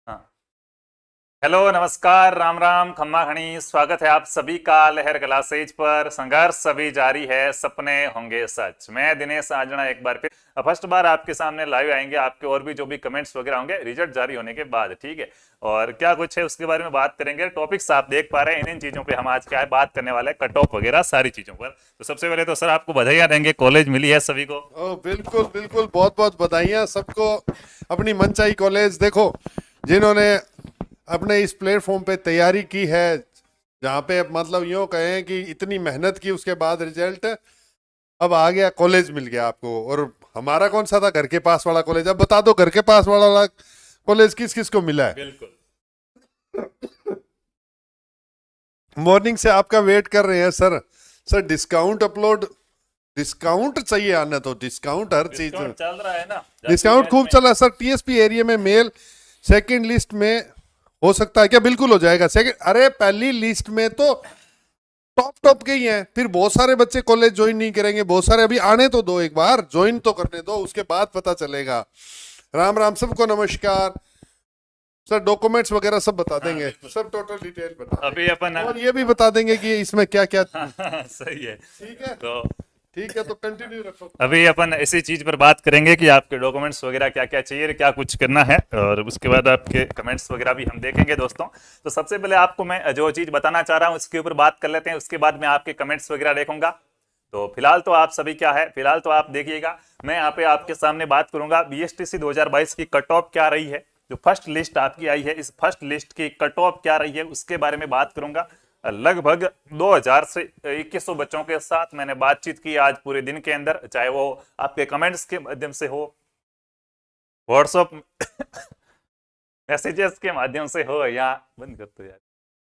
हाँ। हेलो, नमस्कार, राम राम, खम्मा खणी। स्वागत है आप सभी का लहर क्लासेज पर। संघर्ष सभी जारी है, सपने होंगे सच। मैं दिनेश आजना एक बार फिर फर्स्ट बार आपके सामने लाइव आएंगे। आपके और भी जो भी कमेंट्स वगैरह होंगे रिजल्ट जारी होने के बाद, ठीक है। और क्या कुछ है उसके बारे में बात करेंगे। टॉपिक्स आप देख पा रहे हैं, इन चीजों पे हम आज क्या है बात करने वाले हैं, कट ऑफ वगैरह सारी चीजों पर। तो सबसे पहले तो सर आपको बधाइयां देंगे, कॉलेज मिली है सभी को। ओ बिल्कुल बिल्कुल, बहुत बहुत बधाइयाँ सबको। अपनी मनचाही कॉलेज देखो, जिन्होंने अपने इस प्लेटफॉर्म पे तैयारी की है, जहाँ पे मतलब यूँ कहें कि इतनी मेहनत की, उसके बाद रिजल्ट अब आ गया, कॉलेज मिल गया आपको। और हमारा कौन सा था, घर के पास वाला कॉलेज। अब बता दो, घर के पास वाला कॉलेज किस किस को मिला है। बिल्कुल। मॉर्निंग से आपका वेट कर रहे हैं sir. Sir discount upload, discount चाहिए आना, तो डिस्काउंट हर चीज डिस्काउंट चल रहा है ना, डिस्काउंट खूब चल रहा है सर। टीएसपी एरिया में मेल सेकंड लिस्ट में हो सकता है क्या? बिल्कुल हो जाएगा सेकंड। अरे पहली लिस्ट में तो टॉप टॉप के ही हैं, फिर बहुत सारे बच्चे कॉलेज ज्वाइन नहीं करेंगे। बहुत सारे अभी आने तो दो, एक बार ज्वाइन तो करने दो, उसके बाद पता चलेगा। राम राम सबको, नमस्कार सर। डॉक्यूमेंट्स वगैरह सब बता देंगे, सब टोटल डिटेल बता अभी अपन देंगे। और ये भी बता देंगे कि इसमें क्या क्या। सही है। ठीक है, तो ठीक है, तो कंटिन्यू रखो। अभी अपन इसी चीज पर बात करेंगे कि आपके डॉक्यूमेंट्स वगैरह क्या क्या चाहिए, क्या कुछ करना है, और उसके बाद आपके कमेंट्स वगैरह भी हम देखेंगे दोस्तों। तो सबसे पहले आपको मैं जो चीज बताना चाह रहा हूँ उसके ऊपर बात कर लेते हैं, उसके बाद मैं आपके कमेंट्स वगैरह देखूंगा। तो फिलहाल तो आप सभी क्या है, फिलहाल तो आप देखिएगा, मैं यहाँ पे आपके सामने बात करूंगा बीएसटीसी 2022 की कट ऑफ क्या रही है। जो फर्स्ट लिस्ट आपकी आई है, इस फर्स्ट लिस्ट की कट ऑफ क्या रही है उसके बारे में बात करूंगा। लगभग 2000 से 2100 बच्चों के साथ मैंने बातचीत की आज पूरे दिन के अंदर, चाहे वो आपके कमेंट्स के माध्यम से हो, व्हाट्सएप मैसेजेस के माध्यम से हो, या बंद कर दो यार,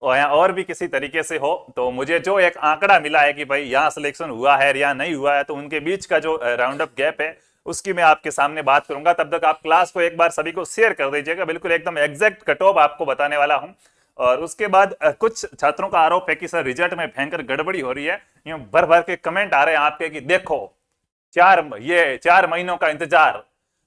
और या और भी किसी तरीके से हो। तो मुझे जो एक आंकड़ा मिला है कि भाई यहाँ सिलेक्शन हुआ है या नहीं हुआ है, तो उनके बीच का जो राउंड अप गैप है उसकी मैं आपके सामने बात करूंगा। तब तक आप क्लास को एक बार सभी को शेयर कर दीजिएगा, बिल्कुल एकदम एग्जैक्ट कट ऑफ आपको बताने वाला हूं। और उसके बाद कुछ छात्रों का आरोप है कि सर रिजल्ट में भयंकर गड़बड़ी हो रही है। यूं भर भर के कमेंट आ रहे हैं आपके कि देखो 4 महीनों का इंतजार,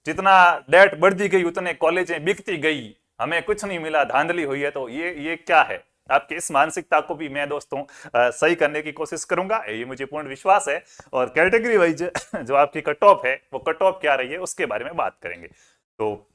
जितना डेट बढ़ती गई उतने कॉलेजें बिकती गई, हमें कुछ नहीं मिला, धांधली हुई है। तो ये क्या है? आपकी इस मानसिकता को भी मैं दोस्तों सही करने की कोशिश करूंगा, ये मुझे पूर्ण विश्वास है। और कैटेगरी वाइज जो आपकी कट ऑफ है, वो कट ऑफ क्या रही है उसके बारे में बात करेंगे। तो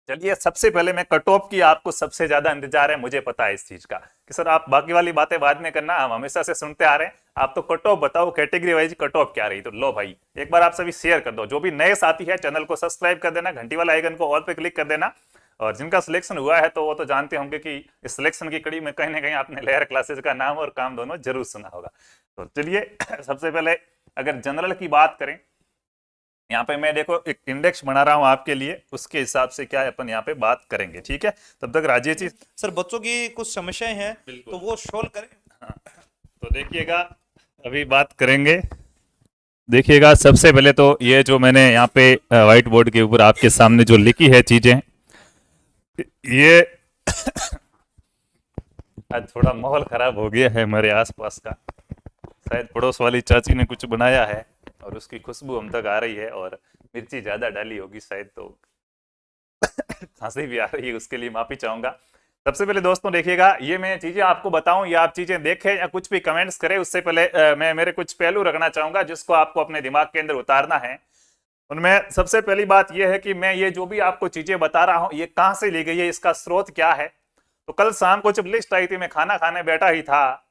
चलिए, सबसे पहले मैं कट ऑफ की आपको सबसे ज्यादा इंतजार है, मुझे पता है इस चीज का कि सर आप बाकी वाली बातें बाद में करना, हम हमेशा से सुनते आ रहे हैं। आप तो कट ऑफ बताओ, कैटेगरी वाइज कट ऑफ क्या रही। तो लो भाई, एक बार आप सभी शेयर कर दो। जो भी नए साथी है चैनल को सब्सक्राइब कर देना, घंटी वाला आइकन को ऑल पे क्लिक कर देना। और जिनका सिलेक्शन हुआ है तो वो तो जानते होंगे कि इस सिलेक्शन की कड़ी में कहीं ना कहीं आपने लहर क्लासेज का नाम और काम दोनों जरूर सुना होगा। तो चलिए, सबसे पहले अगर जनरल की बात करें, यहाँ पे मैं देखो एक इंडेक्स बना रहा हूँ आपके लिए, उसके हिसाब से क्या है अपन यहाँ पे बात करेंगे, ठीक है। तब तक राजेश जी। सर बच्चों की कुछ समस्याएं हैं तो वो सोल्व करें। हाँ, तो देखिएगा, अभी बात करेंगे। देखिएगा, सबसे पहले तो ये जो मैंने यहाँ पे व्हाइट बोर्ड के ऊपर आपके सामने जो लिखी है चीजें, ये आज थोड़ा माहौल खराब हो गया है हमारे आसपास का, शायद पड़ोस वाली चाची ने कुछ बनाया है और उसकी खुशबू हम तक आ रही है, और मिर्ची ज्यादा डाली होगी शायद, तो खांसी भी आ रही है, उसके लिए माफी चाहूंगा। सबसे पहले दोस्तों देखिएगा, ये मैं चीजें आपको बताऊं या आप चीजें देखें या कुछ भी कमेंट्स करें, उससे पहले मैं मेरे कुछ पहलू रखना चाहूंगा जिसको आपको अपने दिमाग के अंदर उतारना है। उनमें सबसे पहली बात यह है कि मैं ये जो भी आपको चीजें बता रहा हूं, ये कहां से ली गई है, इसका स्रोत क्या है। तो कल शाम को जब लिस्ट आई थी, मैं खाना खाने बैठा ही था,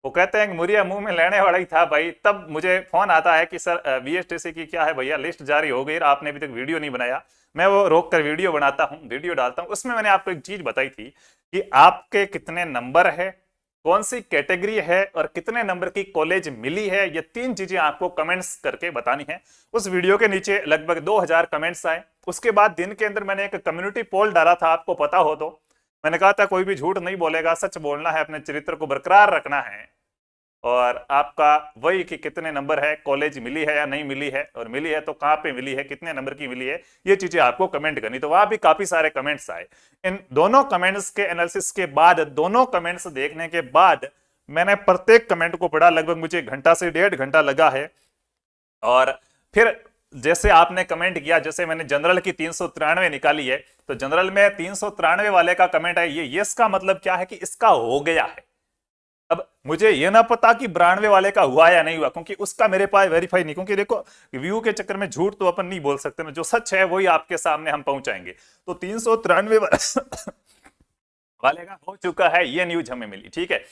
वो कहते हैं कि मुरिया मुंह में लेने वाला ही था भाई, तब मुझे फोन आता है कि सर बीएसटीसी की क्या है भैया, लिस्ट जारी हो गई, आपने अभी तक वीडियो नहीं बनाया। मैं वो रोक कर वीडियो बनाता हूँ, वीडियो डालता हूँ। उसमें मैंने आपको एक चीज बताई थी कि आपके कितने नंबर है, कौन सी कैटेगरी है, और कितने नंबर की कॉलेज मिली है। ये 3 चीजें आपको कमेंट्स करके बतानी है। उस वीडियो के नीचे लगभग 2000 कमेंट्स आए। उसके बाद दिन के अंदर मैंने एक कम्युनिटी पोल डाला था, आपको पता हो तो। मैंने कहा था कोई भी झूठ नहीं बोलेगा, सच बोलना है, अपने चरित्र को बरकरार रखना है। और आपका वही कि कितने नंबर है, कॉलेज मिली है या नहीं मिली है, और मिली है तो कहाँ पे मिली है, कितने नंबर की मिली है, ये चीजें आपको कमेंट करनी। तो वहां भी काफी सारे कमेंट्स आए। इन दोनों कमेंट्स के एनालिसिस के बाद, दोनों कमेंट्स देखने के बाद, मैंने प्रत्येक कमेंट को पढ़ा। लगभग मुझे 1 घंटा से 1.5 घंटा लगा है। और फिर जैसे आपने कमेंट किया, जैसे मैंने जनरल की 393 निकाली है, तो जनरल में 393 वाले का कमेंट है ये इसका मतलब क्या है कि इसका हो गया है। अब मुझे ये ना पता कि 92 वाले का हुआ या नहीं हुआ, क्योंकि उसका मेरे पास वेरीफाई नहीं, क्योंकि देखो व्यू के चक्कर में झूठ तो अपन नहीं बोल सकते ना, जो सच है वही आपके सामने हम पहुंचाएंगे। तो 393 वाले का हो चुका है, ये न्यूज हमें मिली, ठीक है।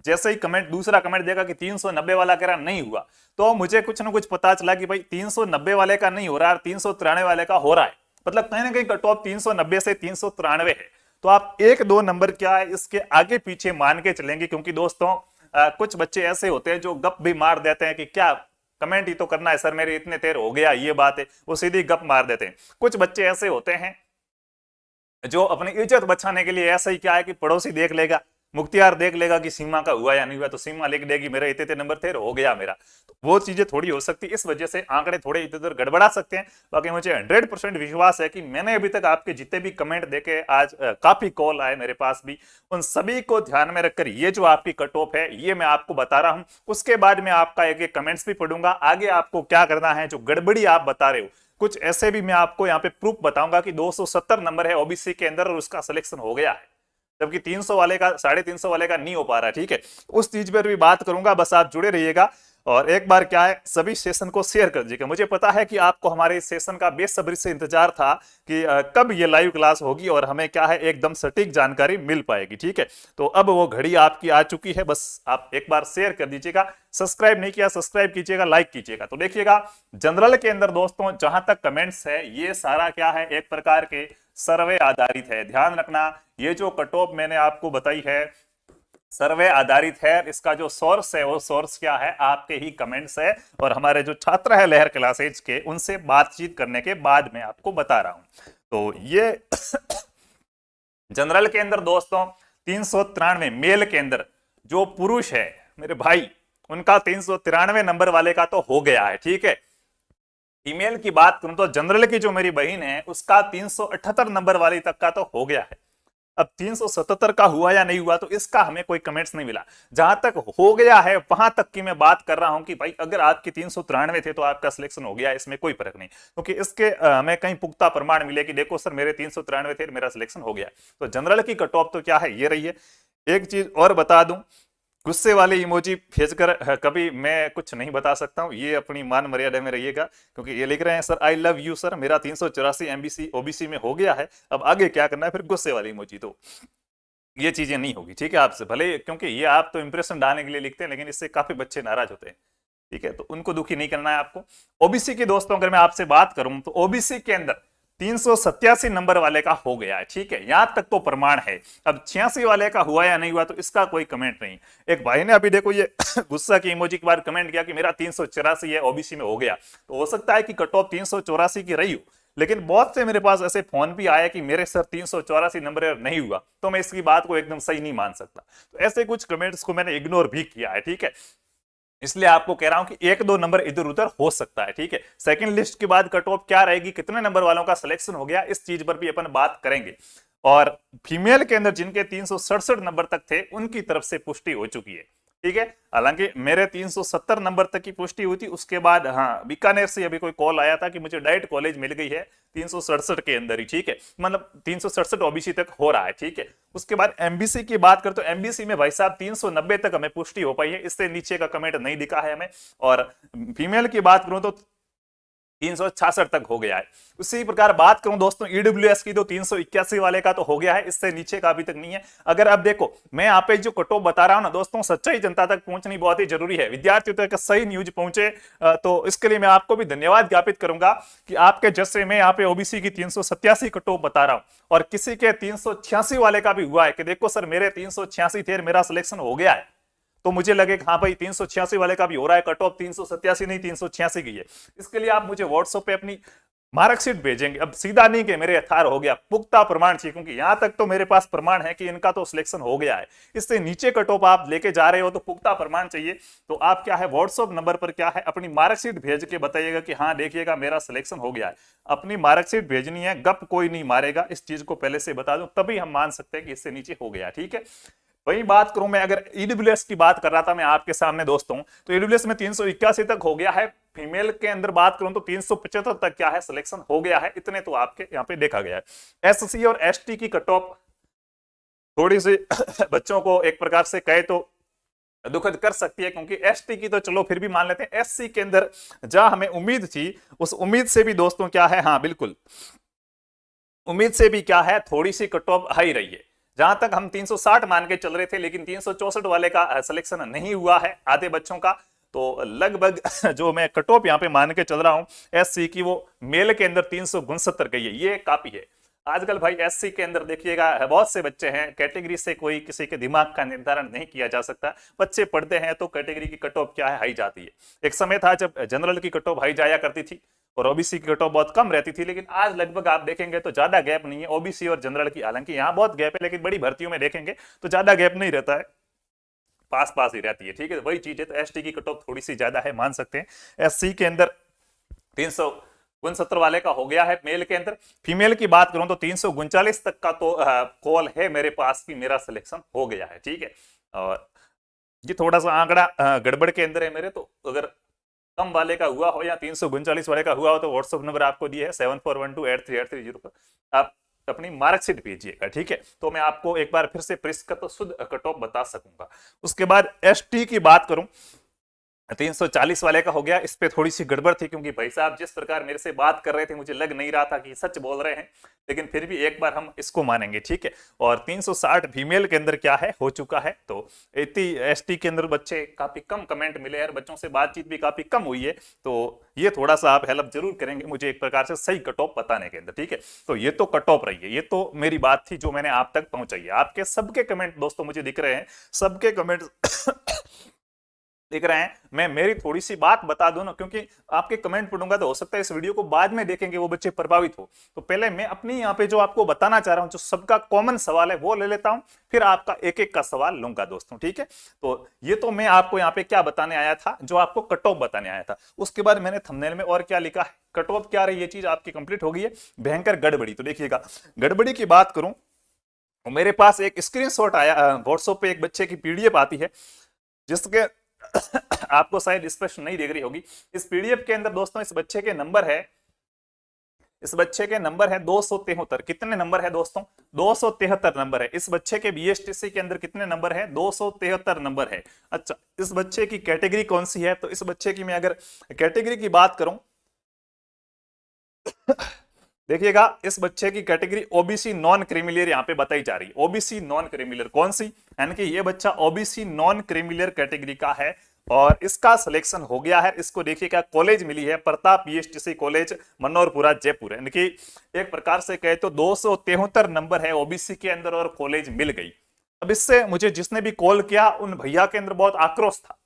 जैसे ही कमेंट दूसरा कमेंट देगा कि 390 वाला कह रहा नहीं हुआ, तो मुझे कुछ ना कुछ पता चला कि भाई 390 वाले का नहीं हो रहा, 393 वाले का हो रहा है, मतलब कहीं ना कहीं कट ऑफ 390 से 393 है। तो आप एक दो नंबर क्या है इसके आगे पीछे मान के चलेंगे, क्योंकि दोस्तों कुछ बच्चे ऐसे होते हैं जो गप भी मार देते हैं कि क्या कमेंट ही तो करना है सर, मेरे इतने देर हो गया, ये बात है, वो सीधी गप मार देते हैं। कुछ बच्चे ऐसे होते हैं जो अपनी इज्जत बचाने के लिए ऐसा ही क्या है कि पड़ोसी देख लेगा, मुख्तियार देख लेगा कि सीमा का हुआ या नहीं हुआ, तो सीमा लिख देगी मेरे इतने नंबर थे, हो गया मेरा। तो वो चीजें थोड़ी हो सकती है, इस वजह से आंकड़े थोड़े इधर उधर गड़बड़ा सकते हैं। बाकी मुझे 100% विश्वास है कि मैंने अभी तक आपके जितने भी कमेंट देखे, आज काफी कॉल आए मेरे पास भी, उन सभी को ध्यान में रखकर ये जो आपकी कट ऑफ है ये मैं आपको बता रहा हूं। उसके बाद मैं आपका एक एक कमेंट्स भी पढ़ूंगा, आगे आपको क्या करना है, जो गड़बड़ी आप बता रहे हो कुछ ऐसे भी मैं आपको यहाँ पे प्रूफ बताऊंगा कि 270 नंबर है ओबीसी के अंदर और उसका सिलेक्शन हो गया है, जबकि 300 वाले का 350 वाले का नहीं हो पा रहा, ठीक है। उस चीज पर भी बात करूंगा, बस आप जुड़े रहिएगा। और एक बार क्या है, सभी सेशन को शेयर कर दीजिएगा। मुझे पता है कि आपको हमारे इस सेशन का बेसब्री से इंतजार था कि कब ये लाइव क्लास होगी और हमें क्या है एकदम सटीक जानकारी मिल पाएगी, ठीक है। तो अब वो घड़ी आपकी आ चुकी है, बस आप एक बार शेयर कर दीजिएगा। सब्सक्राइब नहीं किया सब्सक्राइब कीजिएगा, लाइक कीजिएगा। तो देखिएगा जनरल के अंदर दोस्तों जहां तक कमेंट्स है ये सारा क्या है एक प्रकार के सर्वे आधारित है। ध्यान रखना ये जो कट ऑफ मैंने आपको बताई है सर्वे आधारित है, इसका जो सोर्स है वो सोर्स क्या है आपके ही कमेंट्स है, और हमारे जो छात्र है लहर क्लासेज के उनसे बातचीत करने के बाद मैं आपको बता रहा हूं। तो ये जनरल के अंदर दोस्तों 393 मेल के अंदर जो पुरुष है मेरे भाई उनका 393 नंबर वाले का तो हो गया है, ठीक है। फीमेल की बात करूं तो जनरल की जो मेरी बहन है उसका 378 नंबर वाली तक का तो हो गया है। अब 377 का हुआ या नहीं हुआ तो इसका हमें कोई कमेंट्स नहीं मिला। जहां तक हो गया है वहां तक की मैं बात कर रहा हूं कि भाई अगर आपके 393 थे तो आपका सिलेक्शन हो गया, इसमें कोई फर्क नहीं, क्योंकि इसके हमें कहीं पुख्ता प्रमाण मिले कि देखो सर मेरे 393 थे मेरा सिलेक्शन हो गया। तो जनरल की कट ऑफ तो क्या है ये रही है। एक चीज और बता दूं, गुस्से वाले इमोजी भेजकर कभी मैं कुछ नहीं बता सकता हूं, ये अपनी मान मर्यादा में रहिएगा, क्योंकि ये लिख रहे हैं sir I love you sir मेरा 384 एमबीसी ओबीसी में हो गया है, अब आगे क्या करना है, फिर गुस्से वाले इमोजी। तो ये चीजें नहीं होगी, ठीक है आपसे, भले क्योंकि ये आप तो इंप्रेशन डालने के लिए लिखते हैं लेकिन इससे काफी बच्चे नाराज होते हैं, ठीक है। तो उनको दुखी नहीं करना है आपको। ओबीसी के दोस्तों अगर मैं आपसे बात करूं तो ओबीसी के अंदर 387 नंबर वाले का हो गया है, ठीक है, यहां तक तो प्रमाण है। अब 86 वाले का हुआ या नहीं हुआ तो इसका कोई कमेंट नहीं। एक भाई ने अभी देखो ये गुस्सा की इमोजी के बाद कमेंट किया कि मेरा 384 है ओबीसी में हो गया, तो हो सकता है कि कट ऑफ 384 की रही हो, लेकिन बहुत से मेरे पास ऐसे फोन भी आया कि मेरे सर 384 नंबर नहीं हुआ, तो मैं इसकी बात को एकदम सही नहीं मान सकता। तो ऐसे कुछ कमेंट्स को मैंने इग्नोर भी किया है, ठीक है, इसलिए आपको कह रहा हूं कि एक दो नंबर इधर उधर हो सकता है, ठीक है। सेकंड लिस्ट के बाद कट ऑफ क्या रहेगी, कितने नंबर वालों का सिलेक्शन हो गया, इस चीज पर भी अपन बात करेंगे। और फीमेल के अंदर जिनके 367 नंबर तक थे उनकी तरफ से पुष्टि हो चुकी है, ठीक है। हालांकि मेरे 370 नंबर तक की पुष्टि हुई थी, उसके बाद हाँ बीकानेर से अभी कोई कॉल आया था कि मुझे डाइट कॉलेज मिल गई है 367 के अंदर ही, ठीक है, मतलब 367 ओबीसी तक हो रहा है, ठीक है। उसके बाद एमबीसी की बात करते तो एमबीसी में भाई साहब 390 तक हमें पुष्टि हो पाई है, इससे नीचे का कमेंट नहीं दिखा है हमें। और फीमेल की बात करूं तो 366 तक हो गया है। उसी प्रकार बात करूं दोस्तों ईडब्ल्यूएस की तो 381 वाले का तो हो गया है, इससे नीचे का अभी तक नहीं है। अगर आप देखो मैं यहाँ पे जो कट ऑफ बता रहा हूं ना दोस्तों, सच्चाई जनता तक पहुंचनी बहुत ही जरूरी है, विद्यार्थियों तक सही न्यूज पहुंचे, तो इसके लिए मैं आपको भी धन्यवाद ज्ञापित करूंगा कि आपके जैसे मैं यहाँ पे ओबीसी की 387 कट ऑफ बता रहा हूं और किसी के 386 वाले का भी हुआ है कि देखो सर मेरे 386 थे मेरा सिलेक्शन हो गया है, तो मुझे लगे हाँ भाई 386 वाले का भी हो रहा है, कट ऑफ 387 नहीं 386 की है। इसके लिए आप मुझे व्हाट्सएप पे अपनी मार्कशीट भेजेंगे। अब सीधा नहीं कि मेरे यथार हो गया, पुख्ता प्रमाण चाहिए, क्योंकि यहां तक तो मेरे पास प्रमाण है कि इनका तो सिलेक्शन हो गया है, इससे नीचे कट ऑफ आप लेके जा रहे हो तो पुख्ता प्रमाण चाहिए। तो आप क्या है व्हाट्सएप नंबर पर क्या है अपनी मार्कशीट भेज के बताइएगा कि हाँ देखिएगा मेरा सिलेक्शन हो गया है। अपनी मार्कशीट भेजनी है, गप कोई नहीं मारेगा, इस चीज को पहले से बता दूं, तभी हम मान सकते हैं कि इससे नीचे हो गया, ठीक है। वही बात करूं मैं, अगर ईडब्ल्यूएस की बात कर रहा था मैं आपके सामने दोस्तों, तो ईडब्ल्यूएस में 381 तक हो गया है, फीमेल के अंदर बात करूं तो 375 तक क्या है सिलेक्शन हो गया है, इतने तो आपके यहाँ पे देखा गया है। एससी और एसटी की कट ऑफ थोड़ी सी बच्चों को एक प्रकार से कहे तो दुखद कर सकती है, क्योंकि एसटी की तो चलो फिर भी मान लेते हैं, एससी के अंदर जहां हमें उम्मीद थी उस उम्मीद से भी दोस्तों क्या है, हाँ बिल्कुल उम्मीद से भी क्या है थोड़ी सी कट ऑफ हाई रही है। जहां तक हम 360 मान के चल रहे थे, लेकिन 364 वाले का सिलेक्शन नहीं हुआ है आधे बच्चों का, तो लगभग जो मैं कट ऑफ यहाँ पे मान के चल रहा हूं एससी की, वो मेल के अंदर 369 गई है, ये काफी है। आजकल भाई एससी के अंदर देखिएगा बहुत से बच्चे हैं, कैटेगरी से कोई किसी के दिमाग का निर्धारण नहीं किया जा सकता, बच्चे पढ़ते हैं तो कैटेगरी की कट ऑफ क्या है हाई जाती है। एक समय था जब जनरल की कट ऑफ हाई जाया करती थी और ओबीसी की कट ऑफ बहुत कम रहती थी, लेकिन आज लगभग आप देखेंगे तो ज्यादा गैप नहीं है ओबीसी और जनरल की, हालांकि यहाँ बहुत गैप है लेकिन बड़ी भर्तियों में देखेंगे तो ज्यादा गैप नहीं रहता है, पास पास ही रहती है। ठीक है, वही चीज है। तो एसटी की कट ऑफ थोड़ी सी ज्यादा है, मान सकते हैं। एससी के अंदर 369 वाले का हो गया है मेल के अंदर। फीमेल की बात करूं तो 339 तक का तो कॉल है मेरे पास कि मेरा सिलेक्शन हो गया है। ठीक है, और ये थोड़ा सा आंकड़ा गड़बड़ के अंदर है मेरे, तो अगर कम वाले का हुआ हो या 339 वाले का हुआ हो तो व्हाट्सएप नंबर आपको दिए है 7412838330 पर आप अपनी मार्कशीट भेजिएगा। ठीक है, तो मैं आपको एक बार फिर से परिष्कृत शुद्ध कट ऑफ बता सकूंगा। उसके बाद एसटी की बात करूं 340 वाले का हो गया, इस पे थोड़ी सी गड़बड़ थी, क्योंकि भाई साहब जिस प्रकार मेरे से बात कर रहे थे मुझे लग नहीं रहा था कि सच बोल रहे हैं, लेकिन फिर भी एक बार हम इसको मानेंगे। ठीक है, और 360 फीमेल के अंदर क्या है हो चुका है। तो एसटी के अंदर बच्चे काफी कम कमेंट मिले यार, बच्चों से बातचीत भी काफी कम हुई है, तो ये थोड़ा सा आप हेल्प जरूर करेंगे मुझे एक प्रकार से सही कट ऑफ बताने के अंदर। ठीक है, तो ये तो कट ऑफ रही है, ये तो मेरी बात थी जो मैंने आप तक पहुंचाई है। आपके सबके कमेंट दोस्तों मुझे दिख रहे हैं, सबके कमेंट दिख रहे हैं। मैं मेरी थोड़ी सी बात बता दूं ना, क्योंकि आपके कमेंट पढ़ूंगा तो हो सकता है इस वीडियो को बाद में देखेंगे वो बच्चे प्रभावित हो, तो पहले मैं अपनी यहाँ पे जो आपको बताना चाह रहा हूं, जो सबका कॉमन सवाल है वो ले लेता हूं, फिर आपका एक एक का सवाल लूंगा दोस्तों। ठीक है, तो ये तो मैं आपको यहाँ पे क्या बताने आया था, जो आपको कट ऑफ बताने आया था। उसके बाद मैंने थंबनेल में और क्या लिखा है, कट ऑफ क्या रही, ये चीज आपकी कंप्लीट हो गई है। भयंकर गड़बड़ी, तो देखिएगा गड़बड़ी की बात करूं, मेरे पास एक स्क्रीनशॉट आया व्हाट्सएप पे, एक बच्चे की पीडीएफ आती है जिसके आपको शायद स्पष्ट नहीं दिख रही होगी। इस पीडीएफ के अंदर दोस्तों इस बच्चे के नंबर है, इस बच्चे के नंबर है 273। कितने नंबर है दोस्तों, 273 नंबर है। इस बच्चे के बीएसटीसी के अंदर कितने नंबर है, 273 नंबर है। अच्छा, इस बच्चे की कैटेगरी कौन सी है, तो इस बच्चे की मैं अगर कैटेगरी की बात करूं देखिएगा, इस बच्चे की कैटेगरी ओबीसी नॉन क्रीमिलियर यहाँ पे बताई जा रही है। ओबीसी नॉन क्रीमिलियर कौन सी, यानी कि ये बच्चा ओबीसी नॉन क्रीमिलियर कैटेगरी का है और इसका सिलेक्शन हो गया है। इसको देखिएगा कॉलेज मिली है प्रताप बीएसटीसी कॉलेज मनोहरपुरा जयपुर, यानी कि एक प्रकार से कहे तो 273 नंबर है ओबीसी के अंदर और कॉलेज मिल गई। अब इससे मुझे जिसने भी कॉल किया उन भैया के अंदर बहुत आक्रोश था,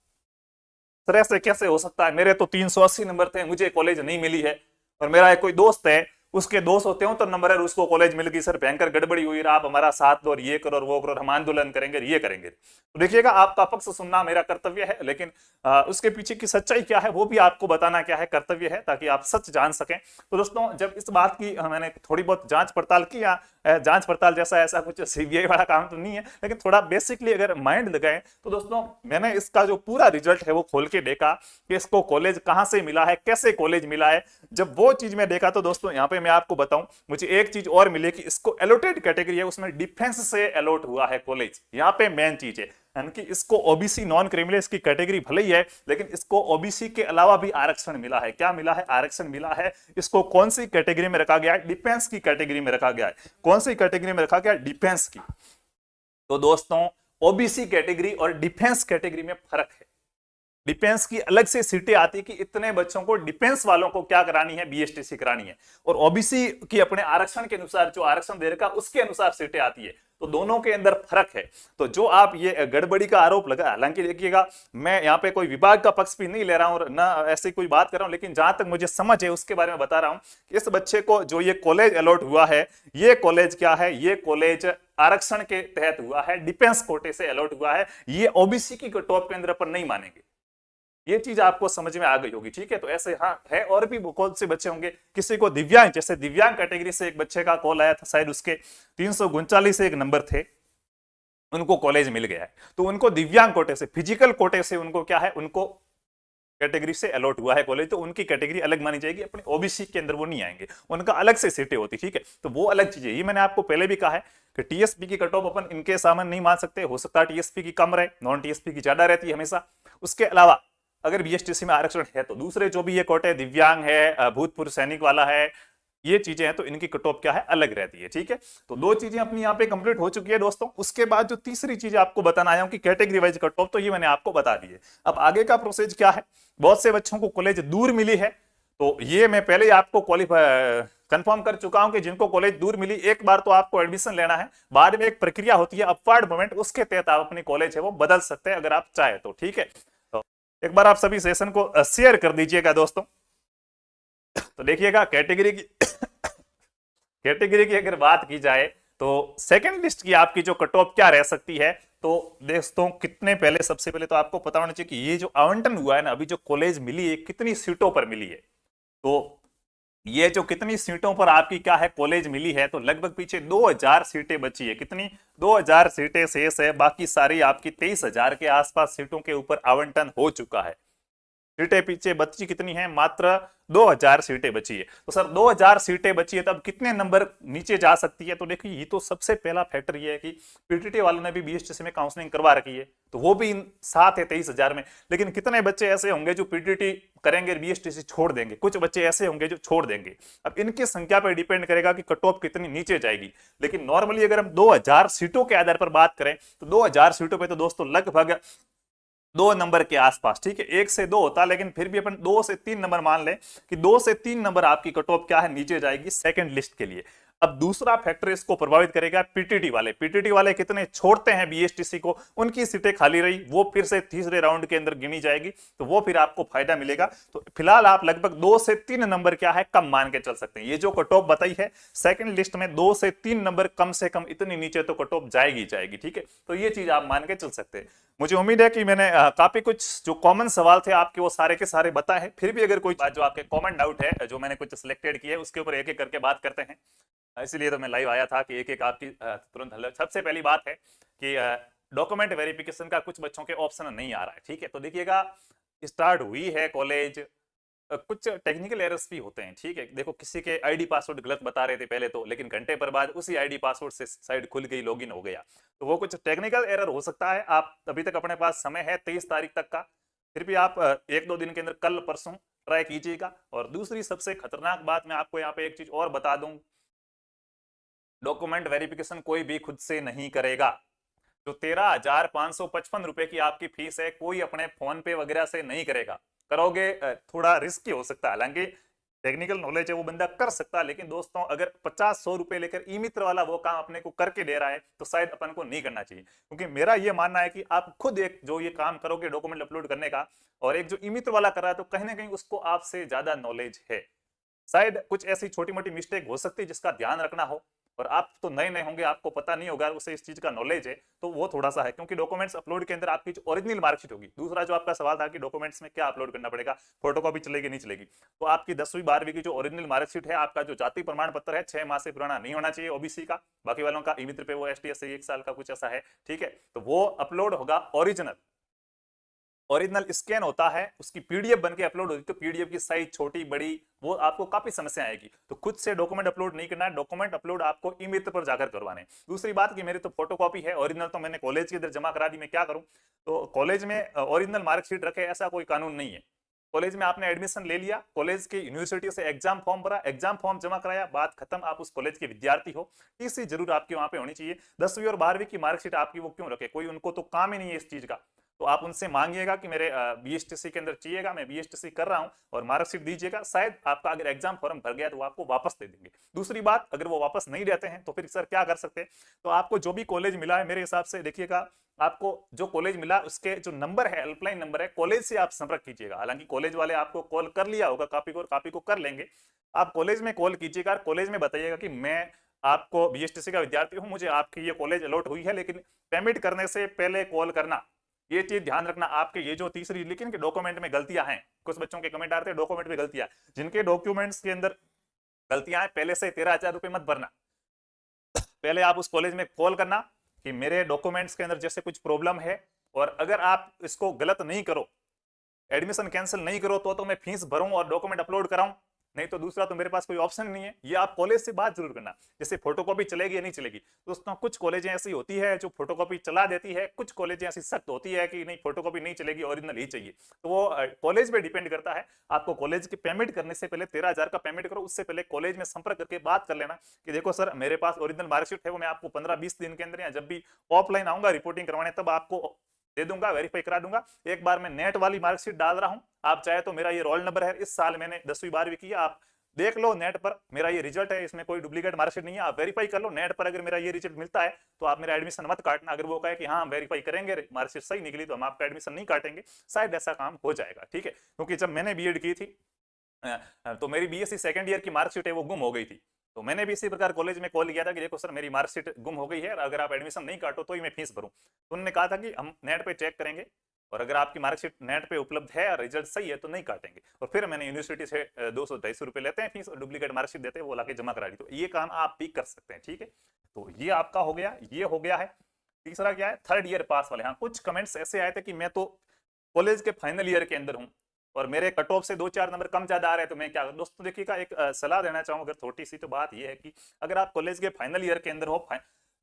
सर ऐसे कैसे हो सकता है, मेरे तो 380 नंबर थे, मुझे कॉलेज नहीं मिली है, और मेरा एक कोई दोस्त है उसके 273 नंबर है, उसको कॉलेज मिल गई, सर भयंकर गड़बड़ी हुई, आप हमारा साथ दो और ये करो और वो करो, हम आंदोलन करेंगे ये करेंगे। तो देखिएगा आपका पक्ष सुनना मेरा कर्तव्य है, लेकिन उसके पीछे की सच्चाई क्या है वो भी आपको बताना क्या है कर्तव्य है, ताकि आप सच जान सकें। तो दोस्तों जब इस बात की मैंने थोड़ी बहुत जांच पड़ताल की, जांच पड़ताल जैसा ऐसा कुछ सीबीआई वाला काम तो नहीं है, लेकिन थोड़ा बेसिकली अगर माइंड लगाएं तो दोस्तों मैंने इसका जो पूरा रिजल्ट है वो खोल के देखा कि इसको कॉलेज कहां से मिला है, कैसे कॉलेज मिला है। जब वो चीज में देखा तो दोस्तों यहाँ पे मैं आपको बताऊं, मुझे एक चीज और मिली कि इसको एलोटेड कैटेगरी है, उसमें डिफेंस से अलॉट हुआ है कॉलेज, यहाँ पे मेन चीज है। यानी कि इसको ओबीसी नॉन क्रिमिनल इसकी कैटेगरी भले ही है, लेकिन इसको ओबीसी के अलावा भी आरक्षण मिला है। क्या मिला है, आरक्षण मिला है। इसको कौन सी कैटेगरी में रखा गया है, डिफेंस की कैटेगरी में रखा गया है। कौन सी कैटेगरी में रखा गया है, डिफेंस की। तो दोस्तों ओबीसी कैटेगरी और डिफेंस कैटेगरी में फर्क है। डिफेंस की अलग से सीटें आती है कि इतने बच्चों को, डिफेंस वालों को क्या करानी है, बीएसटीसी करानी है, और ओबीसी की अपने आरक्षण के अनुसार जो आरक्षण दे रखा उसके अनुसार सीटें आती है। तो दोनों के अंदर फर्क है। तो जो आप ये गड़बड़ी का आरोप लगा, हालांकि देखिएगा मैं यहाँ पे कोई विभाग का पक्ष भी नहीं ले रहा हूं और ना ऐसी कोई बात कर रहा हूं, लेकिन जहां तक मुझे समझ है उसके बारे में बता रहा हूं कि इस बच्चे को जो ये कॉलेज अलॉट हुआ है, ये कॉलेज क्या है, ये कॉलेज आरक्षण के तहत हुआ है, डिफेंस कोटे से अलॉट हुआ है। ये ओबीसी की टॉप के अंदर अपन नहीं मानेंगे। ये चीज आपको समझ में आ गई होगी। ठीक है, तो ऐसे हाँ है, और भी बहुत से बच्चे होंगे। किसी को दिव्यांग, जैसे दिव्यांग कैटेगरी से एक बच्चे का कॉल आया था, शायद उसके 339 एक नंबर थे, उनको कॉलेज मिल गया है। तो उनको दिव्यांग कोटे से, फिजिकल कोटे से उनको क्या है, उनको कैटेगरी से अलॉट हुआ है कॉलेज, तो उनकी कैटेगरी अलग मानी जाएगी, अपने ओबीसी के अंदर वो नहीं आएंगे, उनका अलग से सीटें होती, ठीक है। तो वो अलग चीज है, ये मैंने आपको पहले भी कहा है कि टीएसपी की कट ऑफ अपन इनके सामने नहीं मान सकते, हो सकता है टीएसपी की कम रहे, नॉन टीएसपी की ज्यादा रहती है हमेशा। उसके अलावा अगर बीएसटीसी में आरक्षण है तो दूसरे जो भी ये कोटे, दिव्यांग है, भूतपूर्व सैनिक वाला है, ये चीजें हैं, तो इनकी कट ऑफ क्या है, अलग रहती है, ठीक है। तो दो चीजें अपनी यहाँ पे कंप्लीट हो चुकी है दोस्तों। उसके बाद जो तीसरी चीज आपको बताना आया हूं कि कैटेगरी वाइज कट ऑफ, तो ये मैंने आपको बता दी है। अब आगे का प्रोसेस क्या है, बहुत से बच्चों को कॉलेज दूर मिली है, तो ये मैं पहले ही आपको क्वालिफाई कंफर्म कर चुका हूं कि जिनको कॉलेज दूर मिली, एक बार तो आपको एडमिशन लेना है, बाद में एक प्रक्रिया होती है अपवार्ड मूवमेंट, उसके तहत आप अपनी कॉलेज है वो बदल सकते हैं अगर आप चाहे तो, ठीक है। तो एक बार आप सभी सेशन को शेयर कर दीजिएगा दोस्तों। तो देखिएगा कैटेगरी की अगर बात की जाए तो सेकंड लिस्ट की आपकी जो कट ऑफ क्या रह सकती है, तो दोस्तों कितने पहले, सबसे पहले तो आपको पता होना चाहिए कि ये जो आवंटन हुआ है ना, अभी जो कॉलेज मिली है कितनी सीटों पर मिली है। तो ये जो कितनी सीटों पर आपकी क्या है कॉलेज मिली है, तो लगभग पीछे 2000 सीटें बची है, कितनी 2000 सीटें शेष है, बाकी सारी आपकी 23,000 के आसपास सीटों के ऊपर आवंटन हो चुका है। सीटें पीछे बची कितनी है, मात्र 2000 सीटें बची है। तो सर 2000 सीटें बची है, तब कितने नंबर नीचे जा सकती है, तो देखिए ये तो सबसे पहला फैक्टर ये है कि पीटीटी वालों ने भी बीएसटीसी में काउंसलिंग करवा रखी है, तो वो भी साथ है 23,000 में, लेकिन कितने बच्चे ऐसे होंगे जो पीटीटी करेंगे बीएसटीसी छोड़ देंगे, कुछ बच्चे ऐसे होंगे जो छोड़ देंगे। अब इनकी संख्या पर डिपेंड करेगा कि कट ऑफ कितनी नीचे जाएगी, लेकिन नॉर्मली अगर हम 2000 सीटों के आधार पर बात करें तो 2000 सीटों पर तो दोस्तों लगभग 2 नंबर के आसपास, ठीक है, 1 से 2 होता, लेकिन फिर भी अपन 2 से 3 नंबर मान लें कि 2 से 3 नंबर आपकी कट ऑफ क्या है, नीचे जाएगी सेकंड लिस्ट के लिए। अब दूसरा फैक्टर इसको प्रभावित करेगा पीटीटी वाले कितने छोड़ते हैं बीएसटीसी को, उनकी सीटें खाली रही, वो फिर से तीसरे राउंड के अंदर गिनी जाएगी, तो वो फिर आपको फायदा मिलेगा। तो फिलहाल आप लगभग 2 से 3 नंबर क्या है कम मान के चल सकते हैं। ये जो कट ऑफ बताई है सेकंड लिस्ट में 2 से 3 नंबर कम से कम इतनी नीचे तो कट ऑफ जाएगी, ठीक है। तो ये चीज आप मान के चल सकते हैं। मुझे उम्मीद है कि मैंने काफी कुछ जो कॉमन सवाल थे आपके वो सारे के सारे बताए हैं। फिर भी अगर कोई बात जो आपके कॉमन डाउट है, जो मैंने कुछ सिलेक्टेड किए, उसके ऊपर एक एक करके बात करते हैं, इसलिए तो मैं लाइव आया था कि एक एक आपकी तुरंत हल। सबसे पहली बात है कि डॉक्यूमेंट वेरिफिकेशन का कुछ बच्चों के ऑप्शन नहीं आ रहा है, ठीक है। तो देखिएगा स्टार्ट हुई है कॉलेज, कुछ टेक्निकल एरर्स भी होते हैं, ठीक है। देखो किसी के आईडी पासवर्ड गलत बता रहे थे पहले तो, लेकिन घंटे पर बाद उसी आईडी पासवर्ड से साइट खुल गई, लॉगिन हो गया, तो वो कुछ टेक्निकल एरर हो सकता है। आप अभी तक अपने पास समय है 23 तारीख तक का, फिर भी आप 1-2 दिन के अंदर कल परसों ट्राई कीजिएगा। और दूसरी सबसे खतरनाक बात मैं आपको यहाँ पे एक चीज और बता दूं, डॉक्यूमेंट वेरिफिकेशन कोई भी खुद से नहीं करेगा। जो 13,555 रुपए की आपकी फीस है, कोई अपने फोन पे वगैरह से नहीं करेगा। करोगे थोड़ा रिस्की हो सकता है, हालांकि टेक्निकल नॉलेज है वो बंदा कर सकता है, लेकिन दोस्तों अगर 50-100 रुपए लेकर ई मित्र वाला वो काम अपने को करके दे रहा है तो शायद अपन को नहीं करना चाहिए। क्योंकि मेरा ये मानना है कि आप खुद एक जो ये काम करोगे डॉक्यूमेंट अपलोड करने का, और एक जो ई मित्र वाला कर रहा है, तो कहीं ना कहीं उसको आपसे ज्यादा नॉलेज है। शायद कुछ ऐसी छोटी मोटी मिस्टेक हो सकती है जिसका ध्यान रखना हो, और आप तो नए नए होंगे, आपको पता नहीं होगा, उसे इस चीज का नॉलेज है, तो वो थोड़ा सा है। क्योंकि डॉक्यूमेंट्स अपलोड के अंदर आपकी जो ओरिजिनल मार्कशीट होगी, दूसरा जो आपका सवाल था कि डॉक्यूमेंट्स में क्या अपलोड करना पड़ेगा, फोटोकॉपी चलेगी नहीं चलेगी, तो आपकी 10वीं 12वीं की जो ओरिजिनल मार्कशीट है, आपका जो जाति प्रमाण पत्र है 6 माह से पुराना नहीं होना चाहिए ओबीसी का, बाकी वालों का ई मित्र पे वो एसटीएस से 1 साल का कुछ ऐसा है, ठीक है। तो वो अपलोड होगा ओरिजिनल स्कैन होता है, उसकी पीडीएफ बनके अपलोड होती है, तो पीडीएफ की साइज छोटी बड़ी, वो आपको काफी समस्या आएगी। तो खुद से डॉक्यूमेंट अपलोड नहीं करना है, डॉक्यूमेंट अपलोड आपको ई मित्र पर जाकर करवाने। दूसरी बात कि मेरी तो फोटोकॉपी है, ओरिजिनल तो मैंने कॉलेज के अंदर जमा करा दी, मैं क्या करूं। तो कॉलेज में ओरिजिनल मार्कशीट रखे ऐसा कोई कानून नहीं है। कॉलेज में आपने एडमिशन ले लिया, कॉलेज की यूनिवर्सिटी से एग्जाम फॉर्म भरा, एग्जाम फॉर्म जमा कराया, बात खत्म, आप उस कॉलेज के विद्यार्थी हो, टीसी जरूर आपकी वहां पे होनी चाहिए। 10वीं और 12वीं की मार्कशीट आपकी वो क्यों रखे, कोई उनको तो काम ही नहीं है इस चीज का। तो आप उनसे मांगिएगा कि मेरे बीएसटीसी के अंदर चाहिएगा, मैं बीएसटीसी कर रहा हूं, और मार्कशीट दीजिएगा। शायद आपका अगर एग्जाम फॉर्म भर गया तो वो आपको वापस दे देंगे। दूसरी बात, अगर वो वापस नहीं देते हैं तो फिर सर क्या कर सकते हैं, तो आपको जो भी कॉलेज मिला है, मेरे हिसाब से देखिएगा, आपको जो कॉलेज मिला उसके जो नंबर है, हेल्पलाइन नंबर है, कॉलेज से आप संपर्क कीजिएगा। हालांकि कॉलेज वाले आपको कॉल कर लिया होगा, कापी को कर लेंगे, आप कॉलेज में कॉल कीजिएगा, कॉलेज में बताइएगा कि मैं आपको बीएसटीसी का विद्यार्थी हूं, मुझे आपकी ये कॉलेज अलॉट हुई है, लेकिन पेमेंट करने से पहले कॉल करना, ये चीज ध्यान रखना। आपके ये जो तीसरी लेकिन के डॉक्यूमेंट में गलतियां हैं, कुछ बच्चों के कमेंट आते हैं डॉक्यूमेंट में गलतियां, जिनके डॉक्यूमेंट्स के अंदर गलतियां हैं, पहले से 13,000 रुपए मत भरना। पहले आप उस कॉलेज में कॉल करना कि मेरे डॉक्यूमेंट्स के अंदर जैसे कुछ प्रॉब्लम है, और अगर आप इसको गलत नहीं करो एडमिशन कैंसिल नहीं करो तो मैं फीस भरूं और डॉक्यूमेंट अपलोड कराऊं, नहीं तो दूसरा तो मेरे पास कोई ऑप्शन नहीं है। ये आप कॉलेज से बात जरूर करना, जैसे फोटोकॉपी चलेगी या नहीं चलेगी। दोस्तों कुछ कॉलेजें ऐसी होती है जो फोटोकॉपी चला देती है, कुछ कॉलेजें ऐसी सख्त होती है कि नहीं फोटोकॉपी नहीं चलेगी, ओरिजिनल ही चाहिए। तो वो कॉलेज पे डिपेंड करता है। आपको कॉलेज की पेमेंट करने से पहले 13,000 का पेमेंट करो, उससे पहले कॉलेज में संपर्क करके बात कर लेना कि देखो सर मेरे पास ओरिजिनल मार्कशीट है, वो मैं आपको 15-20 दिन के अंदर या जब भी ऑफलाइन आऊंगा रिपोर्टिंग करवाने तब आपको दे दूंगा, वेरीफाई करा दूंगा। एक बार मैं नेट वाली मार्कशीट डाल रहा हूं, आप चाहे तो मेरा ये रोल नंबर है, इस साल मैंने 10वीं 12वीं की, आप देख लो नेट पर मेरा ये रिजल्ट है, इसमें कोई डुप्लीकेट मार्कशीट नहीं है, आप वेरीफाई कर लो नेट पर। अगर मेरा ये रिजल्ट मिलता है तो आप मेरा एडमिशन मत काटना। अगर वो कहे कि हाँ वेरीफाई करेंगे मार्कशीट सही निकली तो हम आपका एडमिशन नहीं काटेंगे, शायद ऐसा काम हो जाएगा, ठीक है। क्योंकि जब मैंने बीएड की थी तो मेरी बीएससी सेकंड ईयर की मार्कशीट है वो गुम हो गई थी, तो मैंने भी इसी प्रकार कॉलेज में कॉल किया था कि देखो सर मेरी मार्कशीट गुम हो गई है, अगर आप एडमिशन नहीं काटो तो ही मैं फीस भरूं। तो उन्होंने कहा था कि हम नेट पे चेक करेंगे और अगर आपकी मार्कशीट नेट पे उपलब्ध है और रिजल्ट सही है तो नहीं काटेंगे। और फिर मैंने यूनिवर्सिटी से 200-250 रुपए लेते हैं फीस और डुप्लीकेट मार्कशीट देते हैं, वो लाके जमा करा दी। तो ये काम आप भी कर सकते हैं, ठीक है। तो ये आपका हो गया, ये हो गया है। तीसरा क्या है, थर्ड ईयर पास वाले। हाँ कुछ कमेंट्स ऐसे आए थे कि मैं तो कॉलेज के फाइनल ईयर के अंदर हूँ और मेरे कट ऑफ से 2-4 नंबर कम ज्यादा आ रहे हैं तो मैं क्या करूं। दोस्तों देखिएगा, एक सलाह देना चाहूंगा अगर छोटी सी, तो बात यह है कि अगर आप कॉलेज के फाइनल ईयर के अंदर हो,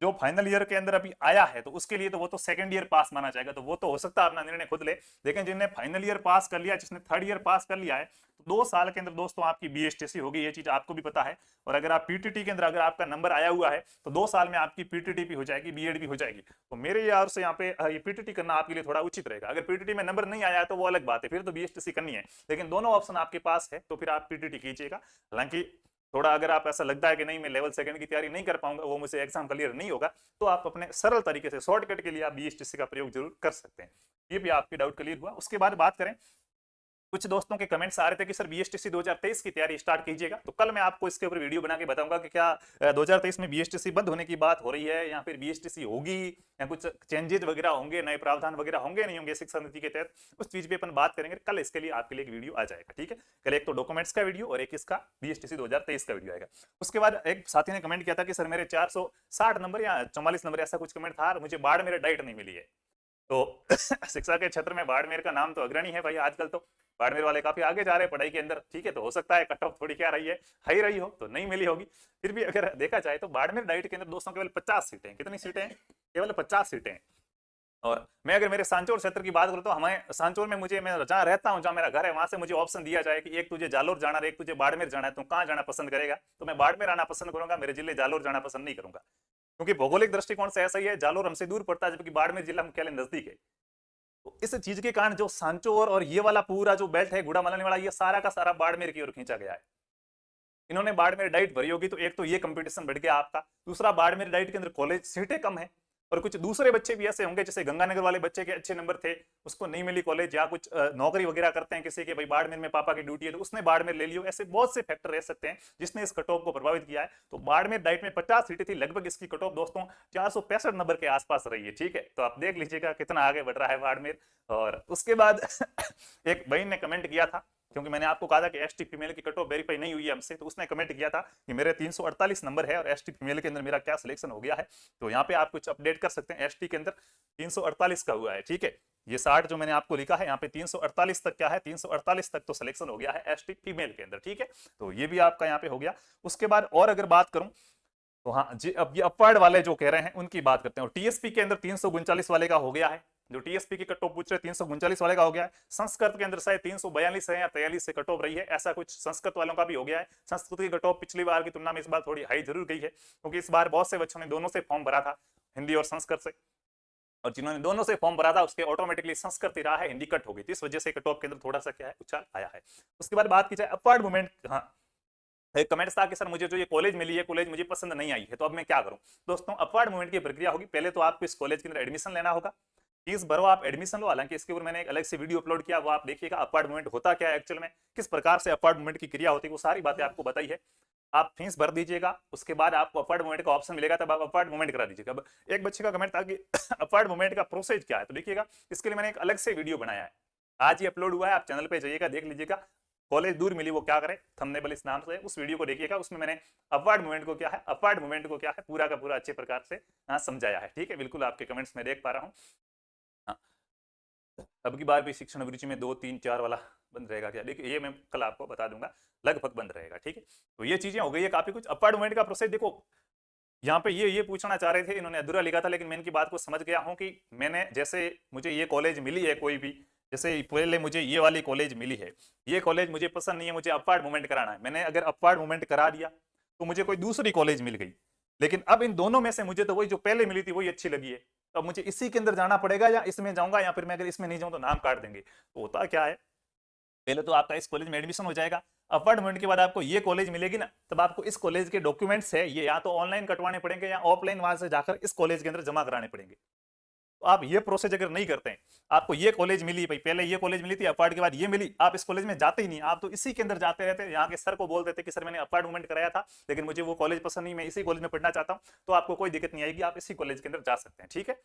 जो फाइनल ईयर के अंदर अभी आया है तो उसके लिए तो वो तो सेकंड ईयर पास माना जाएगा, तो वो तो हो सकता है अपना निर्णय खुद ले। लेकिन जिन्हें फाइनल ईयर पास कर लिया, जिसने थर्ड ईयर पास कर लिया है, तो 2 साल के अंदर दोस्तों आपकी बीएसटीसी होगी, ये चीज आपको भी पता है। और अगर आप पीटीटी के अंदर अगर आपका नंबर आया हुआ है तो 2 साल में आपकी पीटीटी भी हो जाएगी, बीएड भी हो जाएगी। तो मेरे यार से यहाँ पे ये पीटीटी करना आपके लिए थोड़ा उचित रहेगा। अगर पीटीटी में नंबर नहीं आया तो वो अलग बात है, फिर तो बीएसटीसी करनी है, लेकिन दोनों ऑप्शन आपके पास है तो फिर आप पीटीटी कीजिएगा। हालांकि थोड़ा अगर आप ऐसा लगता है कि नहीं मैं लेवल सेकंड की तैयारी नहीं कर पाऊंगा, वो मुझे एग्जाम क्लियर नहीं होगा, तो आप अपने सरल तरीके से शॉर्टकट के लिए आप बीएसटीसी का प्रयोग जरूर कर सकते हैं। ये भी आपकी डाउट क्लियर हुआ। उसके बाद बात करें, कुछ दोस्तों के कमेंट्स आ रहे थे कि सर बीएसटीसी 2023 की तैयारी स्टार्ट कीजिएगा, तो कल मैं आपको इसके ऊपर वीडियो बना के बताऊंगा कि क्या 2023 में बीएसटीसी बंद होने की बात हो रही है या फिर बीएसटीसी होगी या कुछ चेंजेस वगैरह होंगे, नए प्रावधान वगैरह होंगे नहीं होंगे शिक्षा नीति के तहत, उस चीज पे अपन बात करेंगे कल। इसके लिए आपके लिए एक वीडियो आ जाएगा, ठीक है। कल एक तो डॉक्यूमेंट्स का वीडियो और एक इसका बीएसटीसी 2023 का वीडियो आएगा। उसके बाद एक साथी ने कमेंट किया था कि सर मेरे 460 नंबर या 44 नंबर ऐसा कुछ कमेंट था, मुझे बाड़मेर डाइट नहीं मिली है। तो शिक्षा के क्षेत्र में बाड़मेर का नाम तो अग्रणी है भाई, आजकल तो बाड़मेर वाले काफी आगे जा रहे हैं पढ़ाई के अंदर, ठीक है। तो हो सकता है कट ऑफ थोड़ी क्या रही है, हाई रही हो तो नहीं मिली होगी। फिर भी अगर देखा जाए तो बाड़मेर डाइट के अंदर दोस्तों केवल 50 सीटें हैं। कितनी सीटें हैं? केवल 50 सीटें हैं। और मैं अगर मेरे सांचौर क्षेत्र की बात करूं तो हमें सांचौर में मैं जहाँ रहता हूँ, जहाँ मेरा घर है, वहां से मुझे ऑप्शन दिया जाए कि एक तुझे जालोर जाना है, एक तुझे बाड़मेर जाना है, तो कहाँ जाना पसंद करेगा? तो मैं बाड़मेर आना पसंद करूंगा, मेरे जिले जालोर जाना पसंद नहीं करूंगा, क्योंकि भौगोलिक दृष्टिकोण से ऐसा ही है, जालोर हमसे दूर पड़ता है जबकि बाड़मेर जिला मुख्यालय नजदीक है। तो इस चीज के कारण जो सांचौर और ये वाला पूरा जो बेल्ट है गुड़ा मलानी वाला, ये सारा का सारा बाड़मेर की ओर खींचा गया है। इन्होंने बाड़मेर डाइट भरी होगी तो एक तो ये कंपटीशन बढ़ गया आपका, दूसरा बाड़मेर डाइट के अंदर कॉलेज सीटें कम है और कुछ दूसरे बच्चे भी ऐसे होंगे जैसे गंगानगर वाले बच्चे के अच्छे नंबर थे, उसको नहीं मिली कॉलेज, या कुछ नौकरी वगैरह करते हैं किसी के, भाई बाड़मेर में पापा की ड्यूटी है तो उसने बाड़मेर ले लियो। ऐसे बहुत से फैक्टर रह सकते हैं जिसने इस कट ऑफ को प्रभावित किया है। तो बाड़मेर डाइट में 50 सीटें थी, लगभग इसकी कट ऑफ दोस्तों 465 नंबर के आसपास रही है, ठीक है। तो आप देख लीजिएगा कितना आगे बढ़ रहा है बाड़मेर। और उसके बाद एक बहन ने कमेंट किया था, क्योंकि मैंने आपको कहा था कि एसटी फीमेल की कट ऑफ वेरीफाई नहीं हुई है हमसे, तो उसने कमेंट किया था कि मेरे 348 नंबर है और एसटी फीमेल के अंदर मेरा क्या सिलेक्शन हो गया है। तो यहाँ पे आप कुछ अपडेट कर सकते हैं, एसटी के अंदर 348 का हुआ है, ठीक है। ये 60 जो मैंने आपको लिखा है यहाँ पे 348 तक क्या है, 348 तक तो सिलेक्शन हो गया है एसटी फीमेल के अंदर, ठीक है। तो ये भी आपका यहाँ पे हो गया। उसके बाद और अगर बात करूं तो हाँ जी, अब ये अपवर्ड वाले जो कह रहे हैं उनकी बात करते हैं। और टीएसपी के अंदर 339 वाले का हो गया है, जो टीएसपी की कट ऑफ पूछ रहे 339 वाले का हो गया है। संस्कृत के अंदर शायद 342 है या 43 से कट ऑफ रही है, ऐसा कुछ संस्कृत वालों का भी हो गया है। संस्कृत की कट ऑफ पिछली बार की तुलना में इस बार थोड़ी हाई जरूर गई है, क्योंकि इस बार बहुत से बच्चों ने दोनों से फॉर्म भरा था, हिंदी और संस्कृत से, और जिन्होंने दोनों से फॉर्म भरा था उसके ऑटोमेटिकली संस्कृत ही रहा है, हिंदी कट हो गई थी, इस वजह से कट ऑफ के अंदर थोड़ा सा क्या है उछाल आया है। उसके बाद बात की जाए अपवर्ड मूवमेंट, हाँ एक कमेंट्स था कि सर मुझे जो ये कॉलेज मिली है, कॉलेज मुझे पसंद नहीं आई है, तो अब मैं क्या करूं? दोस्तों अपवर्ड मूवमेंट की प्रक्रिया होगी, पहले तो आपको इस कॉलेज के अंदर एडमिशन लेना होगा, फीस भरो, आप एडमिशन लो। हालांकि इसके ऊपर मैंने एक अलग से वीडियो अपलोड किया, वो आप देखिएगा अपवर्ड मूवमेंट होता क्या है एक्चुअल में, किस प्रकार से अपवर्ड मूवमेंट की क्रिया होती है, वो सारी बातें आपको बताई है। आप फीस भर दीजिएगा, उसके बाद आपको अपवर्ड मूवमेंट का ऑप्शन मिलेगा, तब आप अपवर्ड मूवमेंट करा दीजिएगा। अब एक बच्चे का कमेंट था कि अपवर्ड मूवमेंट का प्रोसेस क्या है, तो देखिएगा इसके लिए मैंने एक अलग से वीडियो बनाया है, आज ही अपलोड हुआ है, आप चैनल पे जाइएगा देख लीजिएगा, कॉलेज दूर मिली वो क्या करे, थंबनेल इस नाम से, उस वीडियो को देखिएगा। उसमें मैंने अपवर्ड मूवमेंट को क्या है, अपवर्ड मूवमेंट को क्या है, पूरा का पूरा अच्छे प्रकार से समझाया है, ठीक है। बिल्कुल आपके कमेंट्स में देख पा रहा हूँ। अब की बार भी शिक्षण अभिरुचि में 2, 3, 4 वाला बंद रहेगा क्या? देखिए ये मैं कल आपको बता दूंगा, लगभग बंद रहेगा। ठीक है, तो ये चीजें हो गई है काफी कुछ। अपवर्ड मूवमेंट का प्रोसेस देखो, यहाँ पे ये पूछना चाह रहे थे, इन्होंने अधूरा लिखा था, लेकिन मैं इनकी बात को समझ गया हूँ कि मैंने जैसे मुझे ये कॉलेज मिली है कोई भी, जैसे पहले मुझे ये वाली कॉलेज मिली है, ये कॉलेज मुझे पसंद नहीं है, मुझे अपवर्ड मूवमेंट कराना है, मैंने अगर अपवर्ड मूवमेंट करा दिया तो मुझे कोई दूसरी कॉलेज मिल गई, लेकिन अब इन दोनों में से मुझे तो वही जो पहले मिली थी वही अच्छी लगी है, तो अब मुझे इसी के अंदर जाना पड़ेगा या इसमें जाऊंगा, या फिर मैं अगर इसमें नहीं जाऊं तो नाम काट देंगे। तो होता क्या है, पहले तो आपका इस कॉलेज में एडमिशन हो जाएगा, अपवर्ड मूवमेंट के बाद आपको ये कॉलेज मिलेगी ना, तब आपको इस कॉलेज के डॉक्यूमेंट्स है ये या तो ऑनलाइन कटवाने पड़ेंगे या ऑफलाइन वहां से जाकर इस कॉलेज के अंदर जमा कराने पड़ेंगे। तो आप ये प्रोसेस अगर नहीं करते हैं, आपको ये कॉलेज मिली भाई, पहले ये कॉलेज मिली थी, अपवर्ड के बाद ये मिली, आप इस कॉलेज में जाते ही नहीं, आप तो इसी के अंदर जाते रहते हैं, यहाँ के सर को बोल देते कि सर मैंने अपवर्ड मूवमेंट कराया था लेकिन मुझे वो कॉलेज पसंद नहीं, मैं इसी कॉलेज में पढ़ना चाहता हूँ, तो आपको कोई दिक्कत नहीं आएगी, आप इसी कॉलेज के अंदर जा सकते हैं। ठीक है,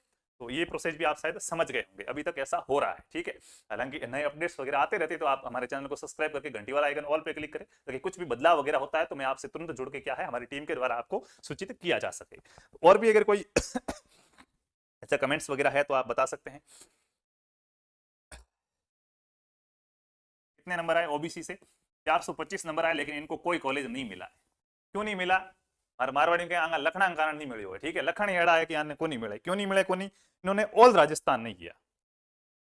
तो ये प्रोसेस भी आप शायद समझ गए होंगे, अभी तक ऐसा हो रहा है। ठीक है, हालांकि नए अपडेट्स वगैरह आते रहते, तो आप हमारे चैनल को सब्सक्राइब करके घंटी वाला आइकन ऑल पे क्लिक करें, ताकि कुछ भी बदलाव वगैरह होता है तो मैं आपसे तुरंत जुड़ के क्या है हमारी टीम के द्वारा आपको सूचित किया जा सके। और भी अगर कोई ऐसा कमेंट्स वगैरह है तो आप बता सकते हैं। कितने नंबर आए ओबीसी से? 425 नंबर आए, लेकिन इनको कोई कॉलेज नहीं मिला है। क्यों नहीं मिला? और मारवाड़ी के आंगा लखना कारण नहीं मिले, ठीक है, लखन एड़ा है कि आने को नहीं मिले, क्यों नहीं मिले, को नहीं, इन्होंने ऑल राजस्थान नहीं किया,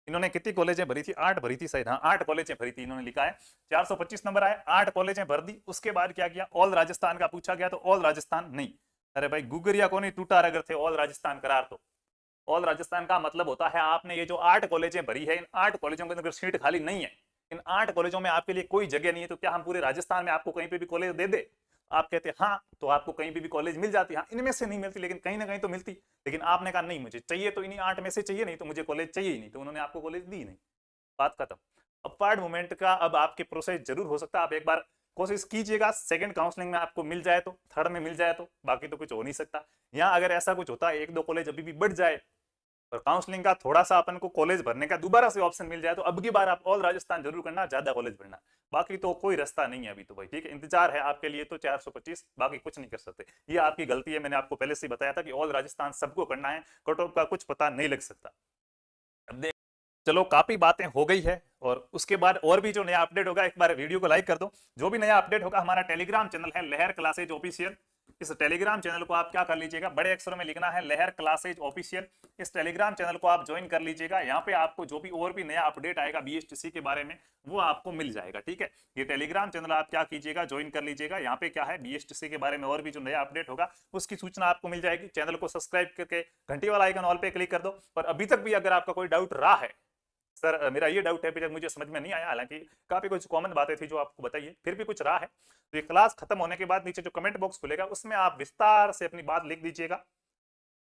इन्होंने कितनी कॉलेजें भरी थी, 8 भरी थी शायद, हाँ 8 कॉलेजें भरी थी, इन्होंने लिखा है 425 नंबर आए, 8 कॉलेजें भर दी, उसके बाद क्या किया, ऑल राजस्थान का पूछा गया तो ऑल राजस्थान नहीं। अरे भाई गुगरिया को नहीं टूटा अगर थे ऑल राजस्थान करार, तो ऑल राजस्थान का मतलब होता है आपने ये जो 8 कॉलेजें भरी है, इन 8 कॉलेजों के अंदर सीट खाली नहीं है, इन 8 कॉलेजों में आपके लिए कोई जगह नहीं है, तो क्या हम पूरे राजस्थान में आपको कहीं पे भी कॉलेज दे दे? आप कहते हैं हाँ, तो आपको कहीं भी कॉलेज मिल जाती, हाँ इनमें से नहीं मिलती लेकिन कहीं ना कहीं तो मिलती, लेकिन आपने कहा नहीं मुझे चाहिए तो इन्हीं 8 में से चाहिए, नहीं तो मुझे कॉलेज चाहिए ही नहीं, तो उन्होंने आपको कॉलेज दी नहीं, बात खत्म। अपवर्ड मूवमेंट का अब आपके प्रोसेस जरूर हो सकता है, आप एक बार कोशिश कीजिएगा, सेकंड काउंसलिंग में आपको मिल जाए तो, थर्ड में मिल जाए तो, बाकी तो कुछ हो नहीं सकता। यहाँ अगर ऐसा कुछ होता है 1-2 कॉलेज अभी भी बढ़ जाए और काउंसलिंग का थोड़ा सा अपन को कॉलेज भरने का दोबारा से ऑप्शन मिल जाए, तो अब की बार आप ऑल राजस्थान जरूर करना, ज्यादा कॉलेज भरना, बाकी तो कोई रास्ता नहीं है अभी तो भाई। ठीक है, इंतजार है आपके लिए तो 425, बाकी कुछ नहीं कर सकते, ये आपकी गलती है, मैंने आपको पहले से बताया था कि ऑल राजस्थान सबको करना है, कट ऑफ का कुछ पता नहीं लग सकता। अब देख, चलो काफी बातें हो गई है, और उसके बाद और भी जो नया अपडेट होगा, एक बार वीडियो को लाइक कर दो, जो भी नया अपडेट होगा, हमारा टेलीग्राम चैनल है लहर क्लासेज ऑफिशियल, इस टेलीग्राम चैनल को आप क्या कर लीजिएगा, बड़े अक्षरों में लिखना है लहर क्लासेज ऑफिशियल, इस टेलीग्राम चैनल को आप ज्वाइन कर लीजिएगा, यहाँ पे आपको जो भी और भी नया अपडेट आएगा बीएसटीसी के बारे में वो आपको मिल जाएगा। ठीक है, ये टेलीग्राम चैनल आप क्या कीजिएगा, ज्वाइन कर लीजिएगा, यहाँ पे क्या है बीएसटीसी के बारे में और भी जो नया अपडेट होगा उसकी सूचना आपको मिल जाएगी। चैनल को सब्सक्राइब करके घंटी वाला आइकन ऑल पे क्लिक कर दो। और अभी तक भी अगर आपका कोई डाउट रहा है, सर मेरा ये डाउट है, अभी तक मुझे समझ में नहीं आया, हालांकि काफी कुछ कॉमन बातें थी जो आपको बताइए, फिर भी कुछ रहा है तो ये क्लास खत्म होने के बाद नीचे जो कमेंट बॉक्स खुलेगा उसमें आप विस्तार से अपनी बात लिख दीजिएगा,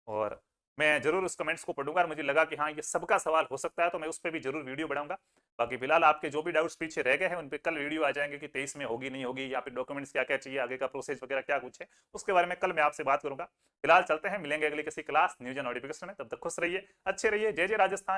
और मैं जरूर उस कमेंट्स को पढ़ूंगा, और मुझे लगा कि हाँ ये सबका सवाल हो सकता है तो मैं उस पर भी जरूर वीडियो बनाऊंगा। बाकी फिलहाल आपके जो भी डाउट्स पीछे रह गए हैं उन पर कल वीडियो आ जाएंगे कि 23 में होगी नहीं होगी, या फिर डॉक्यूमेंट्स क्या क्या चाहिए, आगे का प्रोसेस वगैरह क्या कुछ है, उसके बारे में कल मैं आपसे बात करूंगा। फिलहाल चलते हैं, मिलेंगे अगली किसी क्लास न्यूज एंड नोटिफिकेशन में, तब तक खुश रहिए, अच्छे रहिए, जय जय राजस्थान।